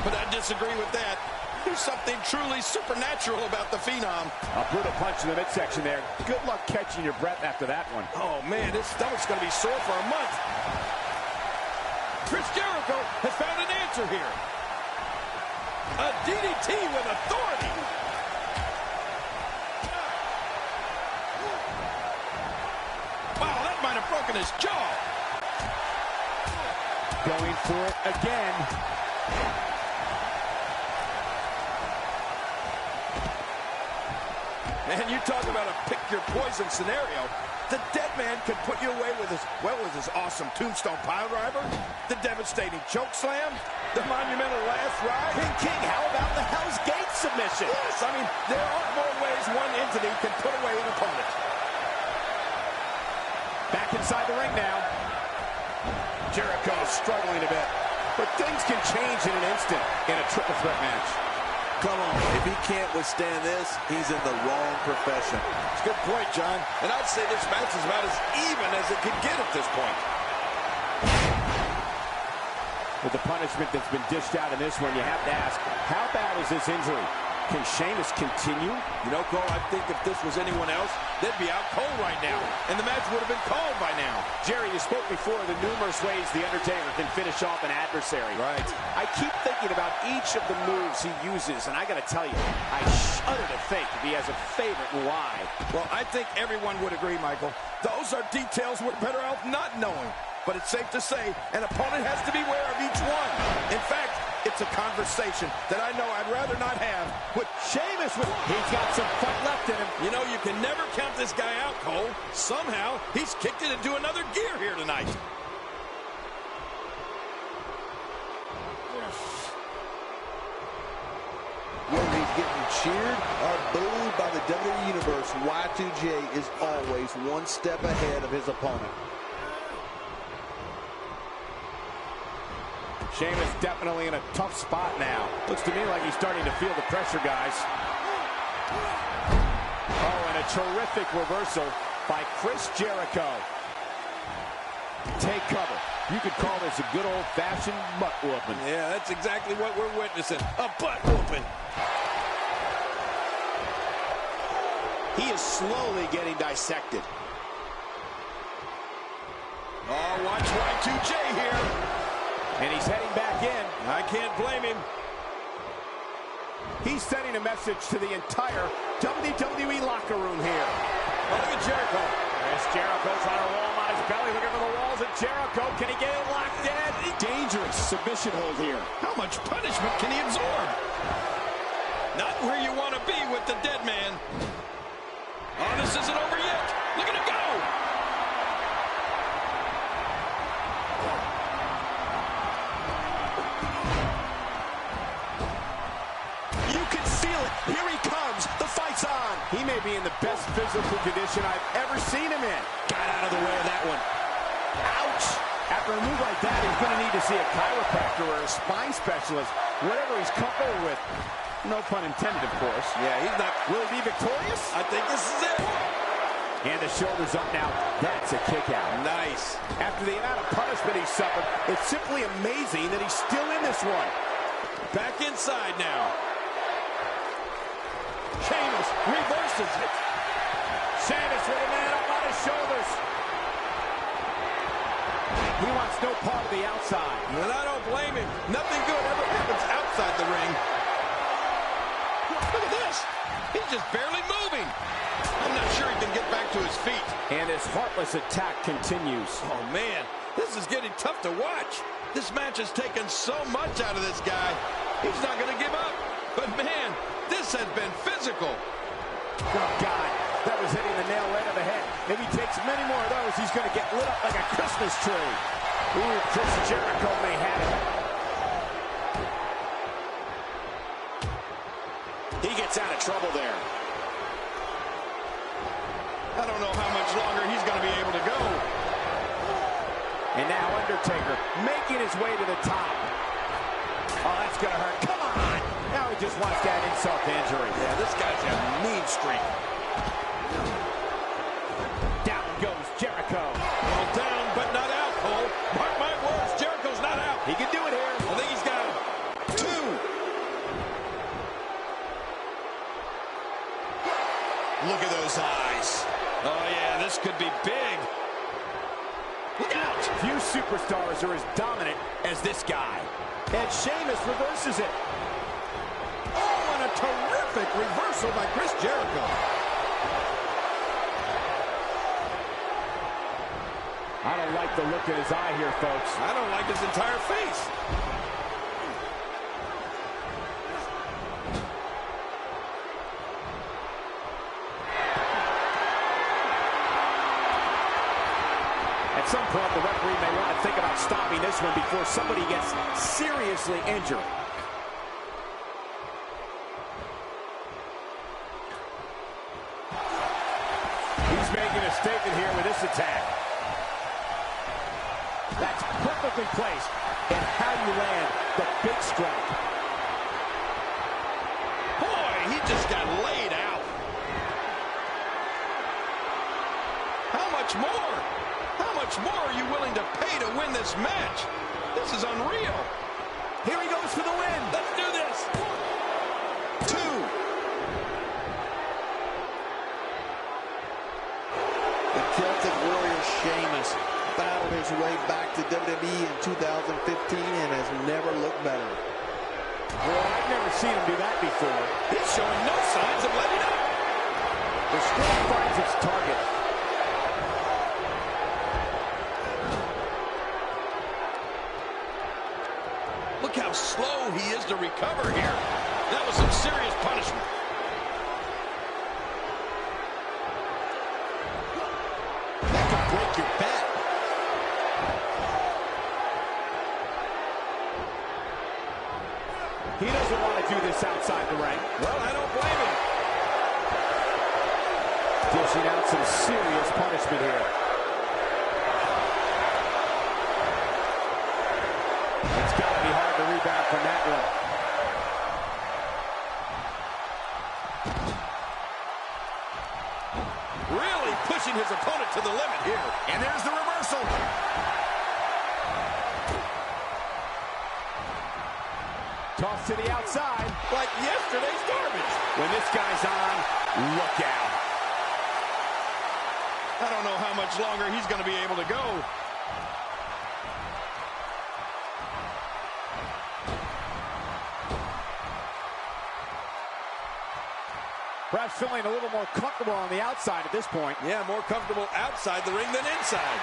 but I disagree with that. There's something truly supernatural about the Phenom. A brutal punch in the midsection there. Good luck catching your breath after that one. Oh, man, his stomach's going to be sore for a month. Chris Jericho has found an answer here. A DDT with authority. Wow, that might have broken his jaw. Going for it again. And you talk about a pick your poison scenario. The dead man can put you away with his awesome tombstone pile driver, the devastating choke slam, the monumental last ride. King, how about the Hell's Gate submission? Yes, I mean, there aren't more ways one entity can put away an opponent. Back inside the ring now. Jericho struggling a bit, but things can change in an instant in a triple threat match. Come on, if he can't withstand this, he's in the wrong profession. It's a good point, John. And I'd say this match is about as even as it could get at this point. With the punishment that's been dished out in this one, you have to ask, how bad is this injury? Can Sheamus continue? You know, Cole, I think if this was anyone else, they'd be out cold right now. And the match would have been called by now. Jerry, you spoke before of the numerous ways The Undertaker can finish off an adversary. Right. I keep thinking about each of the moves he uses, and I got to tell you, I shudder to think if he has a favorite and why. Well, I think everyone would agree, Michael. Those are details we're better off not knowing. But it's safe to say an opponent has to beware of each one. In fact, it's a conversation that I know I'd rather not have with Sheamus. He's got some fight left in him. You know, you can never count this guy out, Cole. Somehow, he's kicked it into another gear here tonight. Whether he's getting cheered or booed by the WWE Universe, Y2J is always one step ahead of his opponent. Sheamus definitely in a tough spot now. Looks to me like he's starting to feel the pressure, guys. Oh, and a terrific reversal by Chris Jericho. Take cover. You could call this a good old-fashioned butt whooping. Yeah, that's exactly what we're witnessing. A butt whooping. He is slowly getting dissected. Oh, watch Y2J here. And he's heading back in. I can't blame him. He's sending a message to the entire WWE locker room here. Oh, look at Jericho. Chris Jericho trying to roll him on his belly, looking for the walls of Jericho. Can he get it locked in? Dangerous submission hold here. How much punishment can he absorb? Not where you want to be with the dead man. Oh, this isn't over yet. Look at him go. You can feel it. Here he comes. The fight's on. He may be in the best physical condition I've ever seen him in. Got out of the way of that one. Ouch! After a move like that, he's going to need to see a chiropractor or a spine specialist, whatever he's comfortable with. No pun intended, of course. Yeah, he's not. Will he be victorious? I think this is it. And the shoulders up now. That's a kick out. Nice. After the amount of punishment he suffered, it's simply amazing that he's still in this one. Back inside now. Sheamus reverses it. Sheamus with a man up on his shoulders. He wants no part of the outside. And I don't blame him. Nothing good ever happens outside the ring. Look at this. He's just barely moving. I'm not sure he can get back to his feet. And his heartless attack continues. Oh, man. This is getting tough to watch. This match has taken so much out of this guy. He's not going to give up. But, man, this has been physical. Oh, God. That was hitting the nail right on the head. If he takes many more of those, he's going to get lit up like a Christmas tree. Ooh, Chris Jericho may have it. He gets out of trouble there. I don't know how much longer he's going to be able to go. And now Undertaker making his way to the top. Oh, that's going to hurt. Come on. Now he just wants that insult to injury. Yeah, this guy's got a mean streak. Down goes Jericho. Well, down, but not out, Cole. Mark my words, Jericho's not out. He can do it here. I think he's got him. 2. Look at those eyes. Oh, yeah, this could be big. Look out! Few superstars are as dominant as this guy. And Sheamus reverses it. Oh, and a terrific reversal by Chris Jericho. I don't like the look in his eye here, folks. I don't like his entire face. At some point, the referee may want to think about stopping this one before somebody gets seriously injured. He's making a statement here with this attack. That's perfectly placed and how you land the big strike. Boy, he just got laid out. How much more? How much more are you willing to pay to win this match? This is unreal. Here he goes for the win. Let's do this. 2. The Celtic Warrior Sheamus battled his way back to WWE in 2015 and has never looked better. Well, I've never seen him do that before. He's showing no signs of letting up. The strike finds its target. Look how slow he is to recover here. That was some serious punishment. That could break your back. He doesn't want to do this outside the ring. Well, I don't blame him. Dishing out some serious punishment here. It's got to be hard to rebound from that one. Really pushing his opponent to the limit here. And there's the reversal. Toss to the outside. Like yesterday's garbage. When this guy's on, look out. I don't know how much longer he's going to be able to go. Perhaps feeling a little more comfortable on the outside at this point. Yeah, more comfortable outside the ring than inside.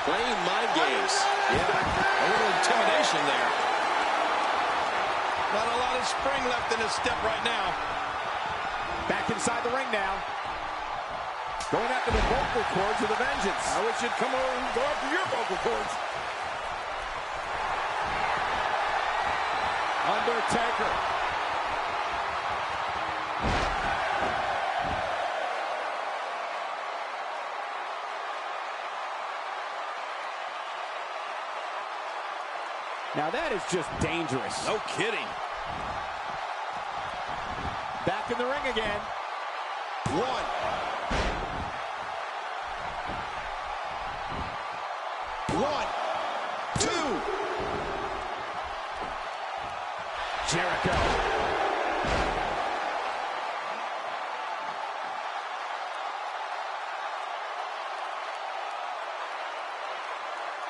Playing mind games. Yeah, a little intimidation there. Not a lot of spring left in his step right now. Back inside the ring now. Going after the vocal cords with a vengeance. I wish you'd come over and go after your vocal cords. Undertaker Now that is just dangerous. No kidding. Back in the ring again. 1. Jericho.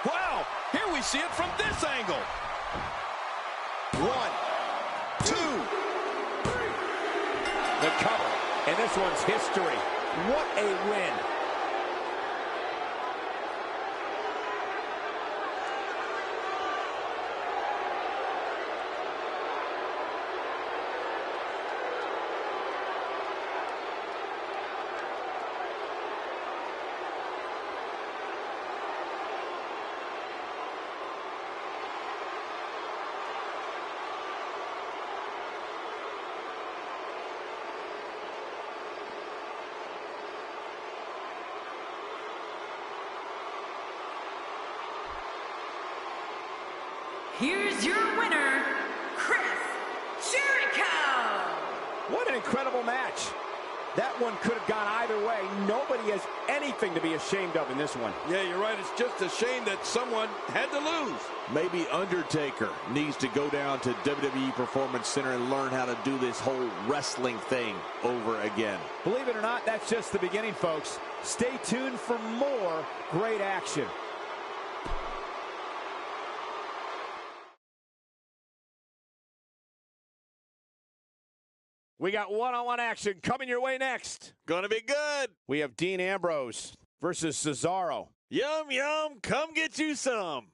Wow, here we see it from this angle. 1, 2, 3. The cover, and this one's history. What a win. Here's your winner, Chris Jericho. What an incredible match. That one could have gone either way. Nobody has anything to be ashamed of in this one. Yeah, you're right. It's just a shame that someone had to lose. Maybe Undertaker needs to go down to WWE Performance Center and learn how to do this whole wrestling thing over again. Believe it or not, that's just the beginning, folks. Stay tuned for more great action. We got one-on-one action coming your way next. Gonna be good. We have Dean Ambrose versus Cesaro. Yum, yum, come get you some.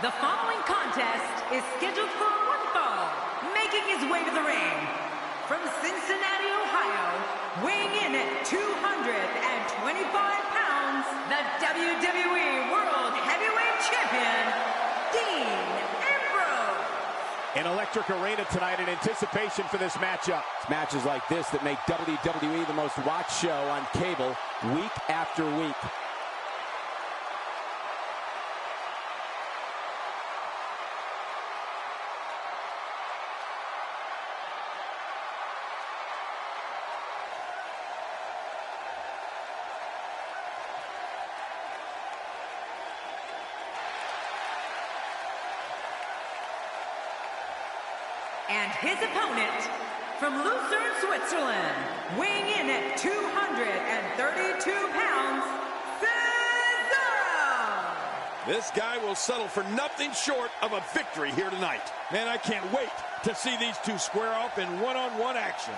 The following contest is scheduled for one fall. Making his way to the ring from Cincinnati, Ohio, weighing in at 225 pounds, the WWE World Heavyweight Champion, Dean Ambrose. An electric arena tonight in anticipation for this matchup. It's matches like this that make WWE the most watched show on cable week after week. And his opponent, from Lucerne, Switzerland, weighing in at 232 pounds, Cesaro! This guy will settle for nothing short of a victory here tonight. Man, I can't wait to see these two square off in one-on-one action.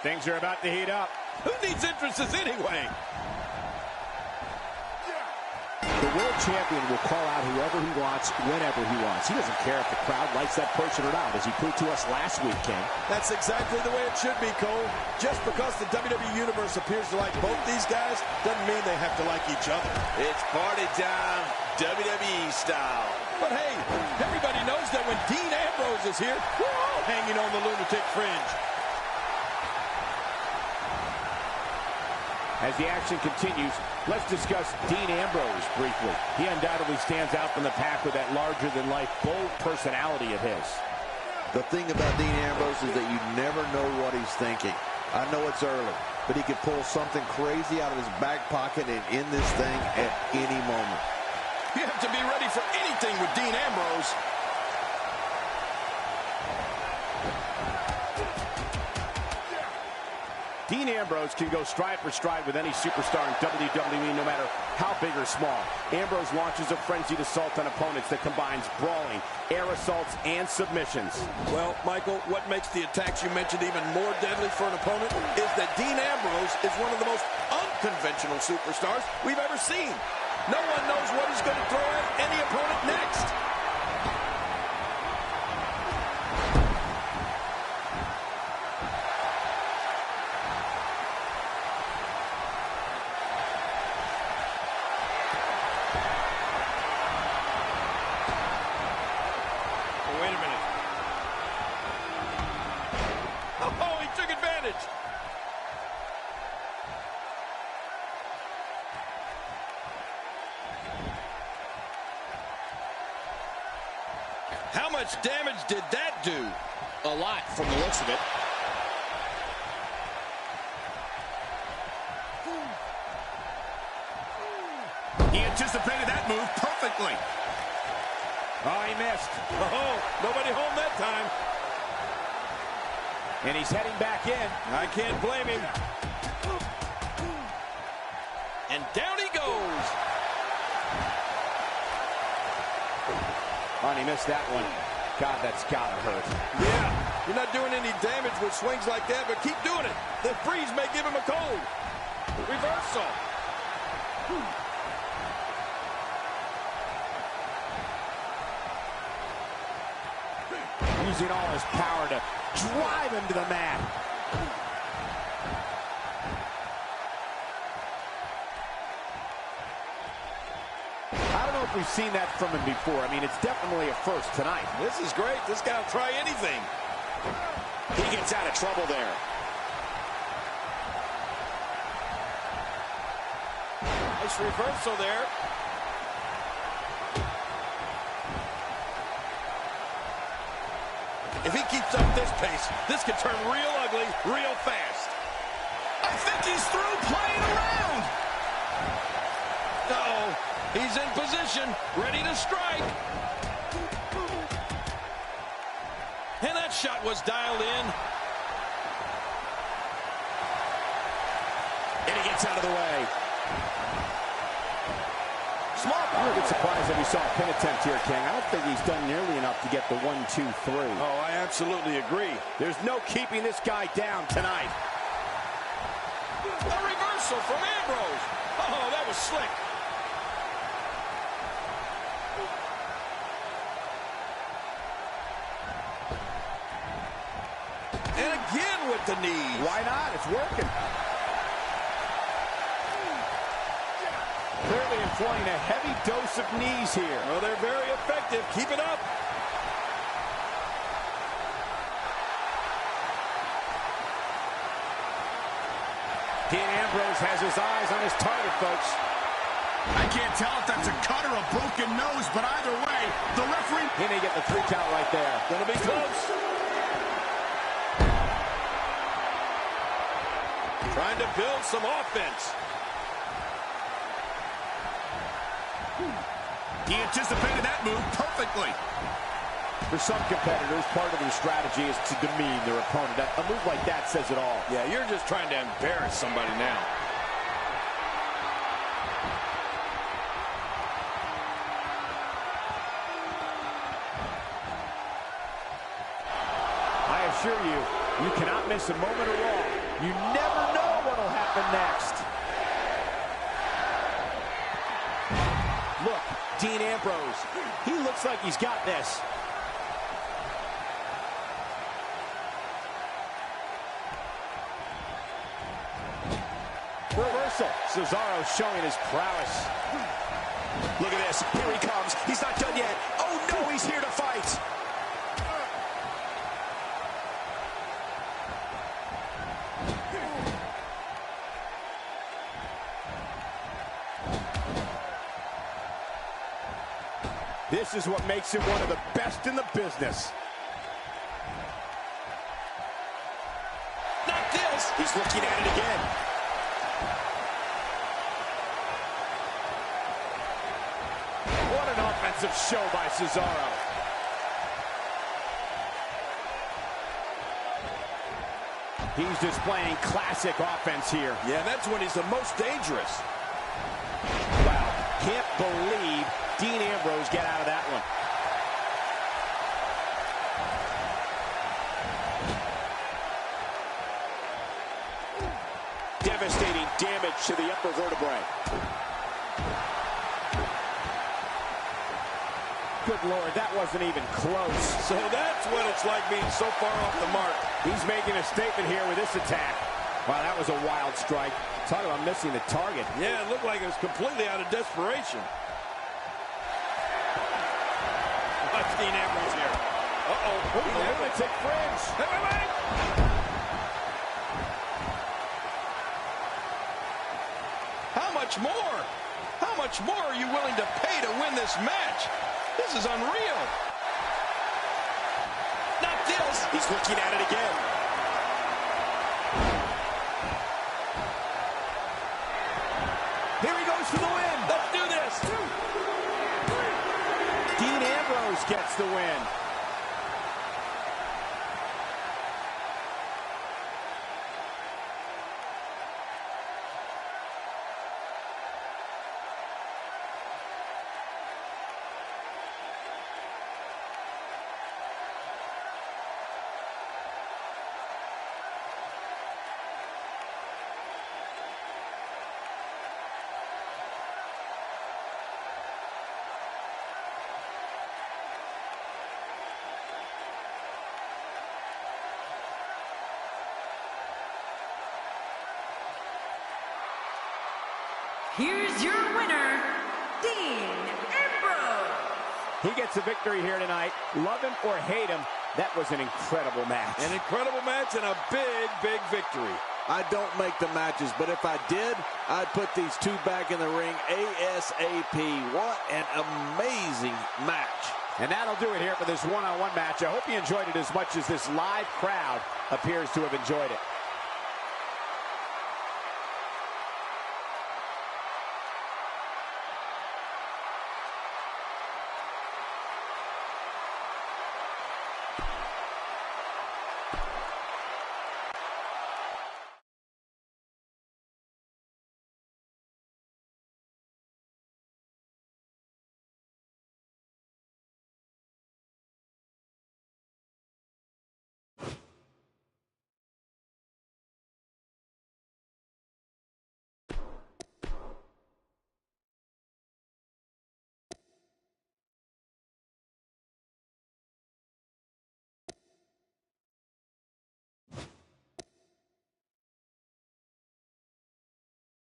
Things are about to heat up. Who needs entrances anyway? The world champion will call out whoever he wants, whenever he wants. He doesn't care if the crowd likes that person or not, as he proved to us last week, King. That's exactly the way it should be, Cole. Just because the WWE Universe appears to like both these guys doesn't mean they have to like each other. It's party time, WWE style. But hey, everybody knows that when Dean Ambrose is here, we're all hanging on the lunatic fringe. As the action continues, let's discuss Dean Ambrose briefly. He undoubtedly stands out from the pack with that larger-than-life, bold personality of his. The thing about Dean Ambrose is that you never know what he's thinking. I know it's early, but he could pull something crazy out of his back pocket and end this thing at any moment. You have to be ready for anything with Dean Ambrose. Dean Ambrose can go stride for stride with any superstar in WWE, no matter how big or small. Ambrose launches a frenzied assault on opponents that combines brawling, air assaults, and submissions. Well, Michael, what makes the attacks you mentioned even more deadly for an opponent is that Dean Ambrose is one of the most unconventional superstars we've ever seen. No one knows what he's going to throw at any opponent next. Wait a minute. Oh, he took advantage. How much damage did that do? A lot from the looks of it. He anticipated that move perfectly. Oh, he missed. Oh, nobody home that time. And he's heading back in. I can't blame him. And down he goes. Oh, and he missed that one. God, that's gotta hurt. Yeah, you're not doing any damage with swings like that, but keep doing it. The freeze may give him a cold. Reversal. Using all his power to drive him to the mat. I don't know if we've seen that from him before. I mean, it's definitely a first tonight. This is great. This guy will try anything. He gets out of trouble there. Nice reversal there. If he keeps up this pace, this could turn real ugly real fast. I think he's through playing around. Uh-oh. He's in position, ready to strike. And that shot was dialed in. And he gets out of the way. I'm a bit surprised that we saw a pin attempt here, King. I don't think he's done nearly enough to get the 1, 2, 3. Oh, I absolutely agree. There's no keeping this guy down tonight. A reversal from Ambrose. Oh, that was slick. And again with the knee. Why not? It's working. Clearly employing a heavy dose of knees here. Well, they're very effective. Keep it up. Dean Ambrose has his eyes on his target, folks. I can't tell if that's a cut or a broken nose, but either way, the referee... He may get the 3 count right there. Gonna be close. Trying to build some offense. He anticipated that move perfectly. For some competitors, part of their strategy is to demean their opponent. A move like that says it all. Yeah, you're just trying to embarrass somebody now. I assure you, you cannot miss a moment or wrong. You never know what will happen next. Look, Dean Ambrose. He looks like he's got this. Reversal. Cesaro showing his prowess. Look at this. Here he comes. He's not done yet. Oh, no, he's here to fight. This is what makes him one of the best in the business. Not this. He's looking at it again. What an offensive show by Cesaro. He's displaying classic offense here. Yeah, that's when he's the most dangerous. Wow, can't believe Dean Ambrose got out of that one. Devastating damage to the upper vertebrae. Good Lord, that wasn't even close. So that's what it's like being so far off the mark. He's making a statement here with this attack. Wow, that was a wild strike. Talk about missing the target. Yeah, it looked like it was completely out of desperation. Watch Dean Ambrose here. Uh-oh. The lunatic fringe. Wait. How much more? How much more are you willing to pay to win this match? This is unreal. Not this. He's looking at it again. Here he goes for the win. Let's do this. Dean Ambrose gets the win. Here's your winner, Dean Ambrose. He gets a victory here tonight. Love him or hate him, that was an incredible match. An incredible match and a big, big victory. I don't make the matches, but if I did, I'd put these two back in the ring ASAP. What an amazing match. And that'll do it here for this one-on-one match. I hope you enjoyed it as much as this live crowd appears to have enjoyed it.